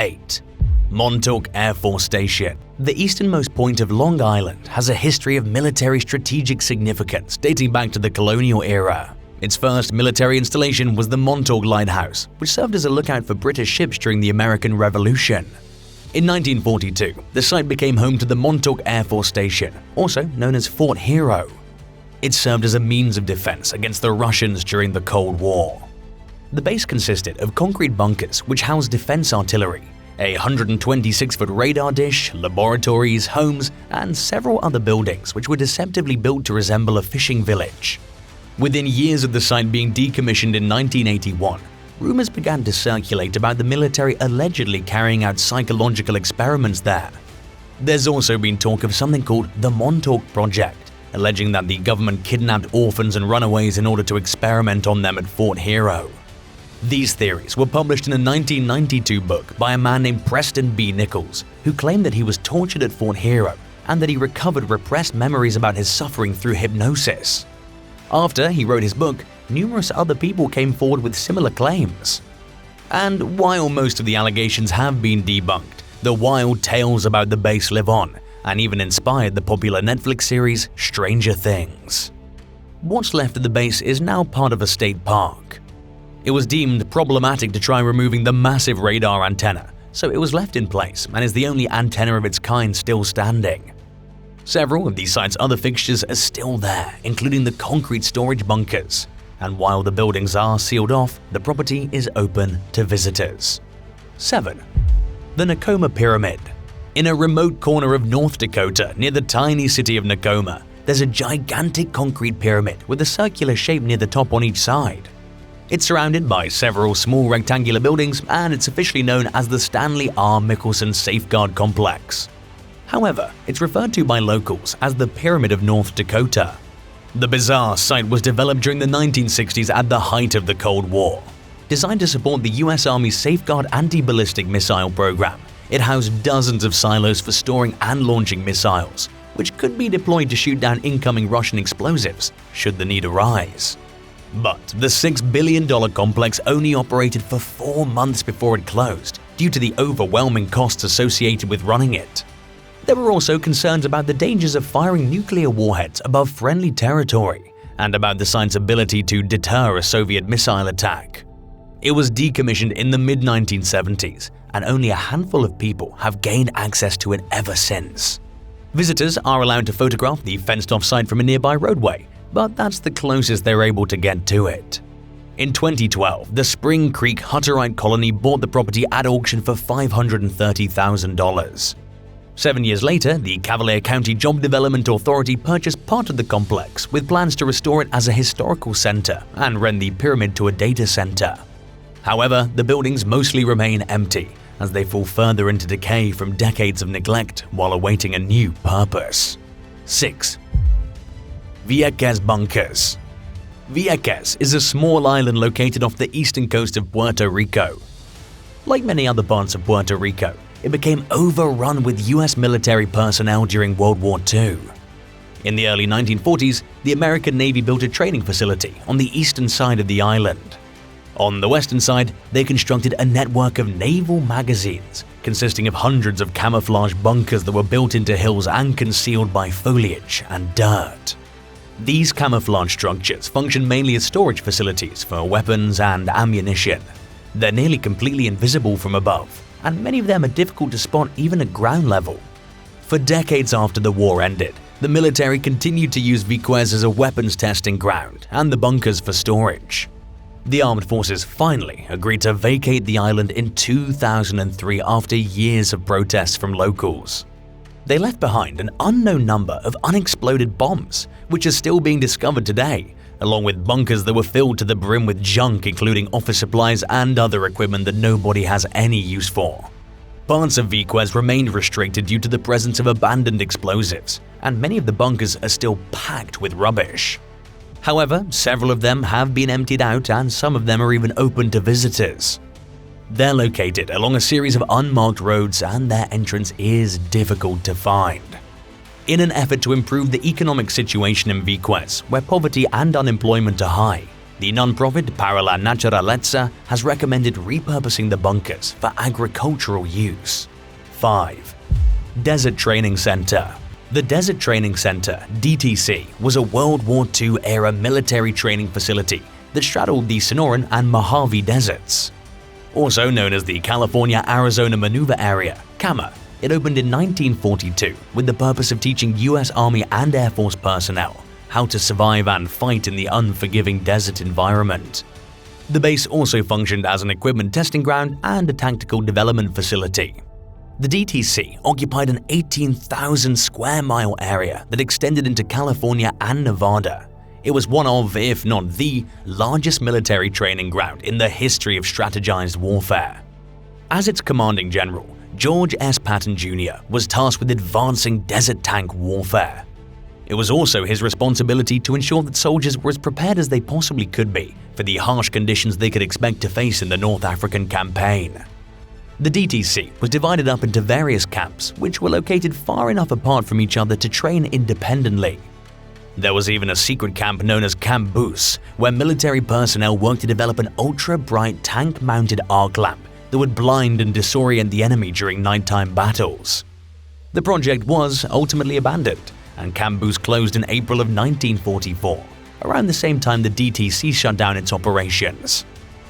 8. Montauk Air Force Station. The easternmost point of Long Island has a history of military strategic significance dating back to the colonial era. Its first military installation was the Montauk Lighthouse, which served as a lookout for British ships during the American Revolution. In 1942, the site became home to the Montauk Air Force Station, also known as Fort Hero. It served as a means of defense against the Russians during the Cold War. The base consisted of concrete bunkers which housed defense artillery, a 126-foot radar dish, laboratories, homes, and several other buildings which were deceptively built to resemble a fishing village. Within years of the site being decommissioned in 1981, rumors began to circulate about the military allegedly carrying out psychological experiments there. There's also been talk of something called the Montauk Project, alleging that the government kidnapped orphans and runaways in order to experiment on them at Fort Hero. These theories were published in a 1992 book by a man named Preston B. Nichols, who claimed that he was tortured at Fort Hero and that he recovered repressed memories about his suffering through hypnosis. After he wrote his book, numerous other people came forward with similar claims. And while most of the allegations have been debunked, the wild tales about the base live on and even inspired the popular Netflix series Stranger Things. What's left of the base is now part of a state park. It was deemed problematic to try removing the massive radar antenna, so it was left in place and is the only antenna of its kind still standing. Several of the site's other fixtures are still there, including the concrete storage bunkers, and while the buildings are sealed off, the property is open to visitors. 7. The Nakoma Pyramid. In a remote corner of North Dakota near the tiny city of Nakoma, there's a gigantic concrete pyramid with a circular shape near the top on each side. It's surrounded by several small rectangular buildings and it's officially known as the Stanley R. Mickelson Safeguard Complex. However, it's referred to by locals as the Pyramid of North Dakota. The bizarre site was developed during the 1960s at the height of the Cold War. Designed to support the US Army's Safeguard anti-ballistic missile program, it housed dozens of silos for storing and launching missiles, which could be deployed to shoot down incoming Russian explosives should the need arise. But the $6 billion complex only operated for 4 months before it closed due to the overwhelming costs associated with running it. There were also concerns about the dangers of firing nuclear warheads above friendly territory and about the site's ability to deter a Soviet missile attack. It was decommissioned in the mid-1970s, and only a handful of people have gained access to it ever since. Visitors are allowed to photograph the fenced-off site from a nearby roadway, but that's the closest they're able to get to it. In 2012, the Spring Creek Hutterite colony bought the property at auction for $530,000. 7 years later, the Cavalier County Job Development Authority purchased part of the complex with plans to restore it as a historical center and rent the pyramid to a data center. However, the buildings mostly remain empty as they fall further into decay from decades of neglect while awaiting a new purpose. 6. Viaches Bunkers. Viaches is a small island located off the eastern coast of Puerto Rico. Like many other parts of Puerto Rico, it became overrun with US military personnel during World War II. In the early 1940s, the American Navy built a training facility on the eastern side of the island. On the western side, they constructed a network of naval magazines consisting of hundreds of camouflage bunkers that were built into hills and concealed by foliage and dirt. These camouflage structures function mainly as storage facilities for weapons and ammunition. They're nearly completely invisible from above, and many of them are difficult to spot even at ground level. For decades after the war ended, the military continued to use Viaches as a weapons testing ground and the bunkers for storage. The armed forces finally agreed to vacate the island in 2003 after years of protests from locals. They left behind an unknown number of unexploded bombs, which are still being discovered today, along with bunkers that were filled to the brim with junk including office supplies and other equipment that nobody has any use for. Parts of Viaches remained restricted due to the presence of abandoned explosives, and many of the bunkers are still packed with rubbish. However, several of them have been emptied out and some of them are even open to visitors. They're located along a series of unmarked roads and their entrance is difficult to find. In an effort to improve the economic situation in Viaches, where poverty and unemployment are high, The non-profit Para la Naturaleza has recommended repurposing the bunkers for agricultural use. 5. Desert Training Center. The Desert Training Center, DTC, was a World War II-era military training facility that straddled the Sonoran and Mojave deserts. Also known as the California-Arizona Maneuver Area, CAMA, it opened in 1942 with the purpose of teaching U.S. Army and Air Force personnel how to survive and fight in the unforgiving desert environment. The base also functioned as an equipment testing ground and a tactical development facility. The DTC occupied an 18,000 square mile area that extended into California and Nevada. It was one of, if not the, largest military training ground in the history of strategized warfare. As its commanding general, George S. Patton Jr. was tasked with advancing desert tank warfare. It was also his responsibility to ensure that soldiers were as prepared as they possibly could be for the harsh conditions they could expect to face in the North African campaign. The DTC was divided up into various camps, which were located far enough apart from each other to train independently. There was even a secret camp known as Camp Boos, where military personnel worked to develop an ultra-bright tank-mounted arc lamp that would blind and disorient the enemy during nighttime battles. The project was ultimately abandoned, and Camp Boos closed in April of 1944, around the same time the DTC shut down its operations.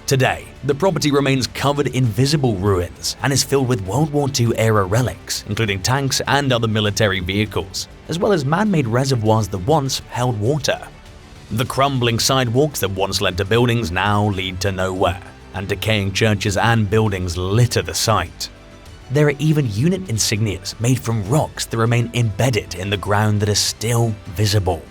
Today, the property remains covered in visible ruins and is filled with World War II-era relics, including tanks and other military vehicles, as well as man-made reservoirs that once held water. The crumbling sidewalks that once led to buildings now lead to nowhere, and decaying churches and buildings litter the site. There are even unit insignias made from rocks that remain embedded in the ground that are still visible.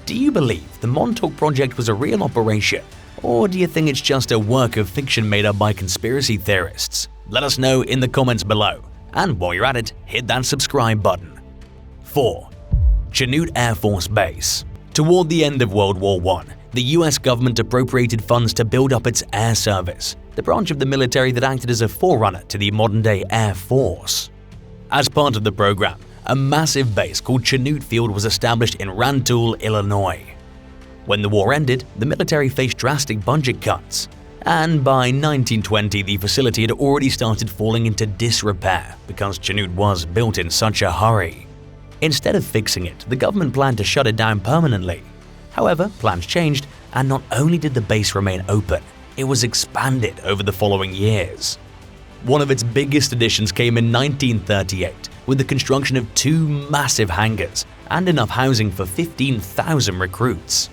Do you believe the Montauk project was a real operation, or do you think it's just a work of fiction made up by conspiracy theorists? Let us know in the comments below, and while you're at it, hit that subscribe button. 4. Chanute Air Force Base. Toward the end of World War I, the US government appropriated funds to build up its air service, the branch of the military that acted as a forerunner to the modern-day Air Force. As part of the program, a massive base called Chanute Field was established in Rantoul, Illinois. When the war ended, the military faced drastic budget cuts, and by 1920 the facility had already started falling into disrepair because Chanute was built in such a hurry. Instead of fixing it, the government planned to shut it down permanently. However, plans changed, and not only did the base remain open, it was expanded over the following years. One of its biggest additions came in 1938 with the construction of 2 massive hangars and enough housing for 15,000 recruits.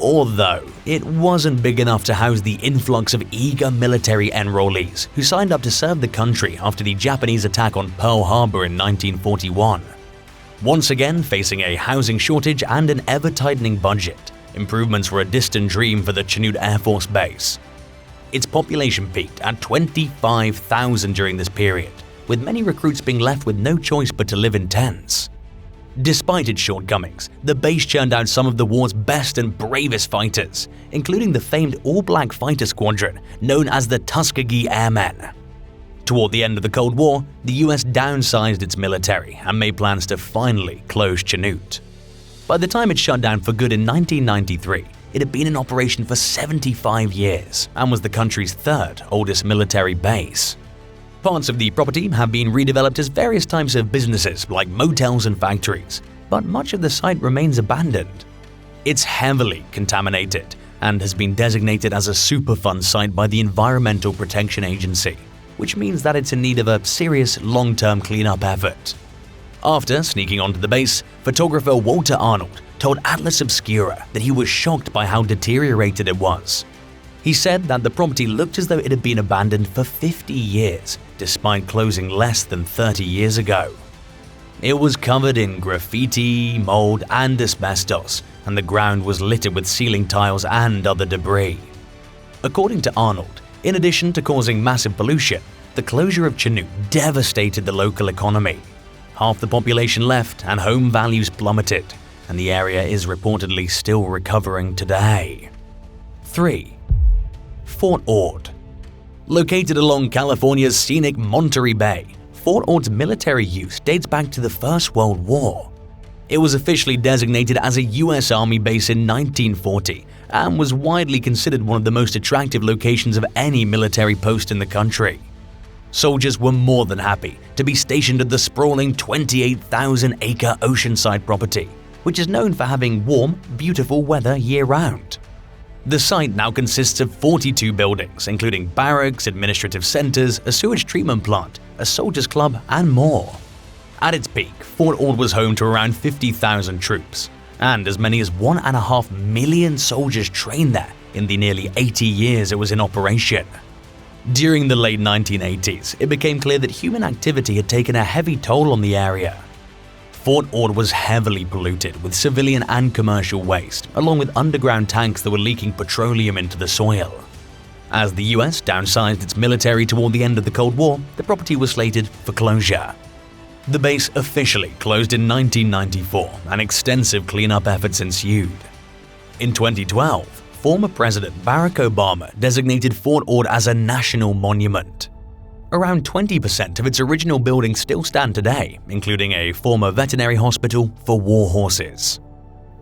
Although it wasn't big enough to house the influx of eager military enrollees who signed up to serve the country after the Japanese attack on Pearl Harbor in 1941. Once again facing a housing shortage and an ever-tightening budget, improvements were a distant dream for the Chanute Air Force Base. Its population peaked at 25,000 during this period, with many recruits being left with no choice but to live in tents. Despite its shortcomings, the base churned out some of the war's best and bravest fighters, including the famed all-black fighter squadron known as the Tuskegee Airmen. Toward the end of the Cold War, the US downsized its military and made plans to finally close Chanute. By the time it shut down for good in 1993, it had been in operation for 75 years and was the country's 3rd oldest military base. Parts of the property have been redeveloped as various types of businesses like motels and factories, but much of the site remains abandoned. It's heavily contaminated and has been designated as a Superfund site by the Environmental Protection Agency, which means that it's in need of a serious long-term cleanup effort. After sneaking onto the base, photographer Walter Arnold told Atlas Obscura that he was shocked by how deteriorated it was. He said that the property looked as though it had been abandoned for 50 years, despite closing less than 30 years ago. It was covered in graffiti, mold, and asbestos, and the ground was littered with ceiling tiles and other debris. According to Arnold, in addition to causing massive pollution, the closure of Chanute devastated the local economy. Half the population left and home values plummeted, and the area is reportedly still recovering today. 3. Fort Ord. Located along California's scenic Monterey Bay, Fort Ord's military use dates back to the First World War. It was officially designated as a US Army base in 1940 and was widely considered one of the most attractive locations of any military post in the country. Soldiers were more than happy to be stationed at the sprawling 28,000-acre oceanside property, which is known for having warm, beautiful weather year-round. The site now consists of 42 buildings, including barracks, administrative centers, a sewage treatment plant, a soldiers' club, and more. At its peak, Fort Ord was home to around 50,000 troops, and as many as 1.5 million soldiers trained there in the nearly 80 years it was in operation. During the late 1980s, it became clear that human activity had taken a heavy toll on the area. Fort Ord was heavily polluted with civilian and commercial waste, along with underground tanks that were leaking petroleum into the soil. As the US downsized its military toward the end of the Cold War, the property was slated for closure. The base officially closed in 1994, and extensive cleanup efforts ensued. In 2012, former President Barack Obama designated Fort Ord as a national monument. Around 20% of its original buildings still stand today, including a former veterinary hospital for war horses.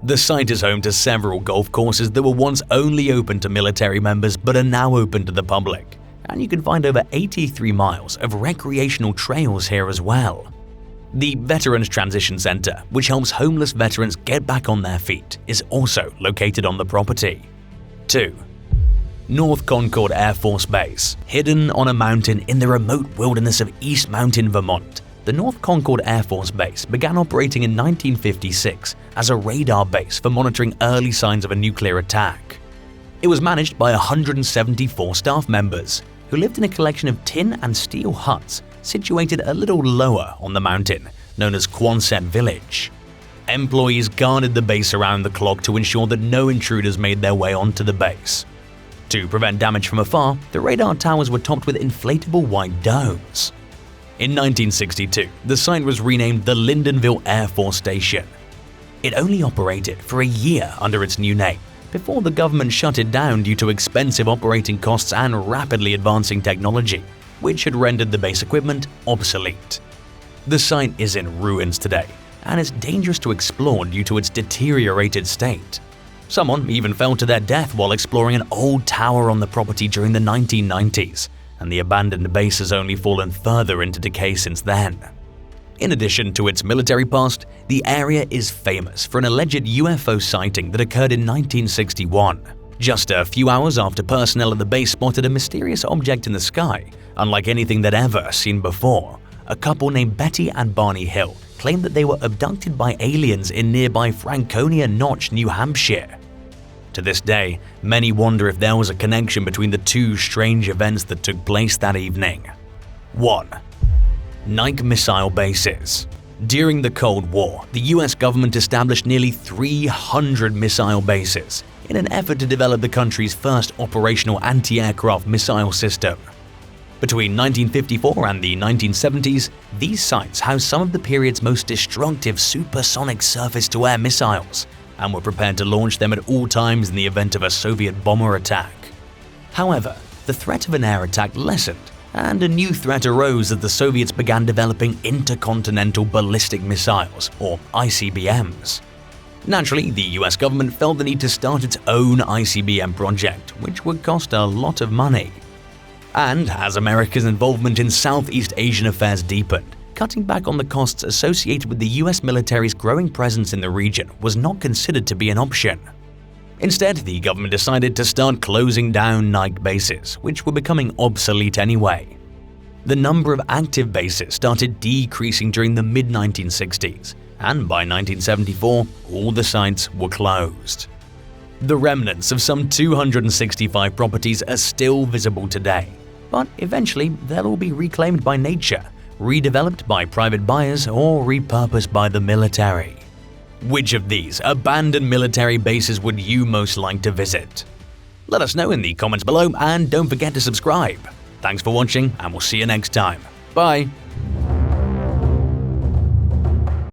The site is home to several golf courses that were once only open to military members but are now open to the public, and you can find over 83 miles of recreational trails here as well. The Veterans Transition Center, which helps homeless veterans get back on their feet, is also located on the property. 2. North Concord Air Force Base. Hidden on a mountain in the remote wilderness of East Mountain, Vermont, the North Concord Air Force Base began operating in 1956 as a radar base for monitoring early signs of a nuclear attack. It was managed by 174 staff members who lived in a collection of tin and steel huts situated a little lower on the mountain, known as Quonset Village. Employees guarded the base around the clock to ensure that no intruders made their way onto the base. To prevent damage from afar, the radar towers were topped with inflatable white domes. In 1962, the site was renamed the Lyndonville Air Force Station. It only operated for a year under its new name, before the government shut it down due to expensive operating costs and rapidly advancing technology, which had rendered the base equipment obsolete. The site is in ruins today, and is dangerous to explore due to its deteriorated state. Someone even fell to their death while exploring an old tower on the property during the 1990s, and the abandoned base has only fallen further into decay since then. In addition to its military past, the area is famous for an alleged UFO sighting that occurred in 1961. Just a few hours after personnel at the base spotted a mysterious object in the sky, unlike anything they'd ever seen before, a couple named Betty and Barney Hill claimed that they were abducted by aliens in nearby Franconia Notch, New Hampshire. To this day, many wonder if there was a connection between the two strange events that took place that evening. 1. Nike missile bases. During the Cold War, the US government established nearly 300 missile bases in an effort to develop the country's first operational anti-aircraft missile system. Between 1954 and the 1970s, these sites housed some of the period's most destructive supersonic surface-to-air missiles and were prepared to launch them at all times in the event of a Soviet bomber attack. However, the threat of an air attack lessened, and a new threat arose as the Soviets began developing intercontinental ballistic missiles, or ICBMs. Naturally, the US government felt the need to start its own ICBM project, which would cost a lot of money. And as America's involvement in Southeast Asian affairs deepened, cutting back on the costs associated with the US military's growing presence in the region was not considered to be an option. Instead, the government decided to start closing down Nike bases, which were becoming obsolete anyway. The number of active bases started decreasing during the mid-1960s, and by 1974, all the sites were closed. The remnants of some 265 properties are still visible today, but eventually they'll all be reclaimed by nature, redeveloped by private buyers, or repurposed by the military. Which of these abandoned military bases would you most like to visit? Let us know in the comments below, and don't forget to subscribe. Thanks for watching, and we'll see you next time. Bye!